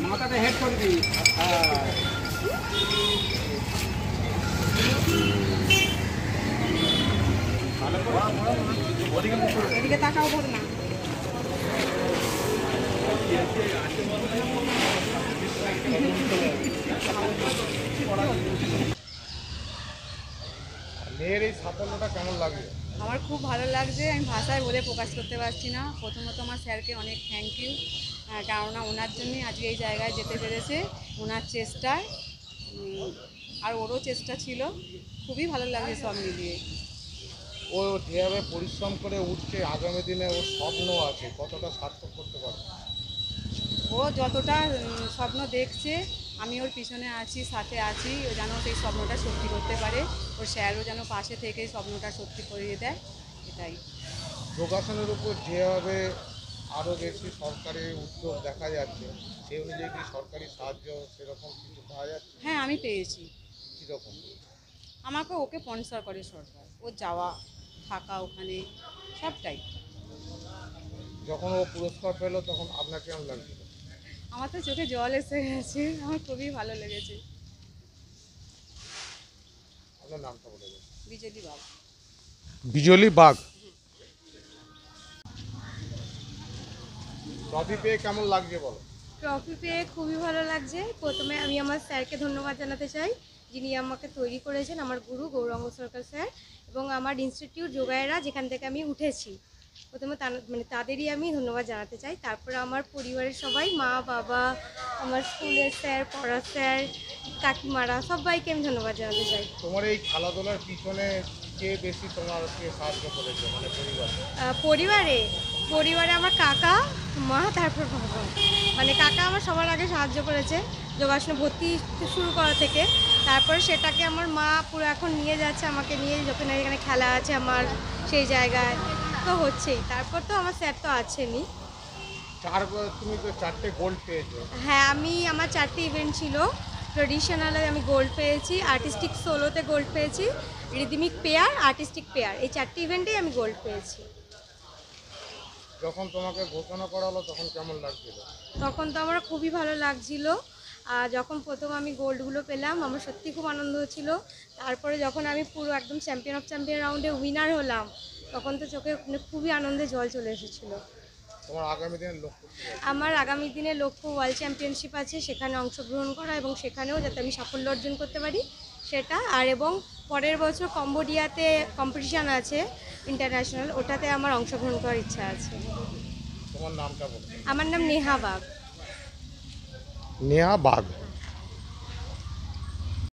মাথাটা হেড করে দিই। এদিকে তাকাও ভর না। মেয়ের এই সাফল্যটা কেমন লাগে? আমার খুব ভালো লাগছে, আমি ভাষায় বলে প্রকাশ করতে পারছি না। প্রথমত আমার স্যারকে অনেক থ্যাংক ইউ, কেননা ওনার জন্যই আজকে এই জায়গায় যেতে পেরেছে, ওনার চেষ্টায়। আর ওরও চেষ্টা ছিল, খুবই ভালো লাগছে সব মিলিয়ে। ও যেভাবে পরিশ্রম করে উঠছে, আগামী দিনে ওর স্বপ্ন আছে, কতটা সার্থক করতে পারবে? ও যতটা স্বপ্ন দেখছে, আমি ওর পিছনে আছি, সাথে আছি, ও যেন সেই স্বপ্নটা সত্যি করতে পারে। ওর স্যারও যেন পাশে থেকে স্বপ্নটা সত্যি করিয়ে দেয়, এটাই। যোগাসনের উপর যেভাবে আরও বেশি সরকারি উদ্যোগ দেখা যাচ্ছে, সেই অনুযায়ী কি সরকারি সাহায্য সেরকম কিছু পাওয়া যাচ্ছে? হ্যাঁ, আমি পেয়েছি। কীরকম? আমাকে ওকে স্পন্সর করে সরকার, ও যাওয়া থাকা ওখানে সবটাই। যখন ও পুরস্কার পেল তখন আপনার কেমন লাগছিল? আমার তো চোখে জল এসে গেছে, আমার খুবই ভালো লেগেছে। আপনার নামটা বলে দেবেন? বিজেপি বাবু। বিজলি বাগ। ট্রফি পেয়ে কেমন লাগছে বলো? ট্রফি পেয়ে খুবই ভালো লাগছে। প্রথমে আমি আমার স্যারকে ধন্যবাদ জানাতে চাই, যিনি আমাকে তৈরি করেছেন, আমার গুরু গৌরাঙ্গ সরকার স্যার, এবং আমার ইনস্টিটিউট যোগায়রা, যেখান থেকে আমি উঠেছি। প্রথমে তাদেরই আমি ধন্যবাদ জানাতে চাই। তারপরে আমার পরিবারের সবাই, মা বাবা, আমার স্কুলের স্যার, পড়ার স্যার, কাকিমারা, সবাইকে আমি ধন্যবাদ জানাতে চাই। তোমার এই খেলাধুলার পিছনে কে বেশি তোমাকে সাহায্য করেছে, মানে পরিবারে আমার কাকা, মা, তারপর বাবা। মানে কাকা আমার সবার আগে সাহায্য করেছে যোগাসনে ভর্তি শুরু করা থেকে। তারপরে সেটাকে আমার মা পুরো এখন নিয়ে যাচ্ছে, আমাকে নিয়ে যখন এখানে খেলা আছে আমার সেই জায়গায় তো হচ্ছেই। তারপর তো আমার স্যার তো আছেনই। তুমি তো 4টে গোল্ড পেয়েছো। হ্যাঁ, আমার 4টে ইভেন্ট ছিল। ট্রেডিশনালে আমি গোল্ড পেয়েছি, আর্টিস্টিক সোলোতে গোল্ড পেয়েছি, রিদমিক পেয়ার, আর্টিস্টিক পেয়ার, এই 4টে ইভেন্টেই আমি গোল্ড পেয়েছি। যখন তোমাকে ঘোষণা করা হলো তখন কেমন লাগছিল? তখন তো আমার খুবই ভালো লাগছিল। আর যখন প্রথম আমি গোল্ডগুলো পেলাম, আমার সত্যি খুব আনন্দ হচ্ছিল। তারপরে যখন আমি পুরো একদম চ্যাম্পিয়ন অফ চ্যাম্পিয়ন রাউন্ডে উইনার হলাম, তখন তো চোখে খুবই আনন্দে জল চলে এসেছিলো। তোমার আগামী দিনের লক্ষ্য? আমার আগামী দিনের লক্ষ্য ওয়ার্ল্ড চ্যাম্পিয়নশিপ আছে, সেখানে অংশগ্রহণ করা এবং সেখানেও যাতে আমি সাফল্য অর্জন করতে পারি সেটা। আর এবং পরের বছর কম্বোডিয়াতে কম্পিটিশান আছে ইন্টারন্যাশনাল, ওটাতে আমার অংশগ্রহণ করার ইচ্ছা আছে। তোমার নামটা বলো? আমার নাম নেহা বাগ। নেহা বাগ।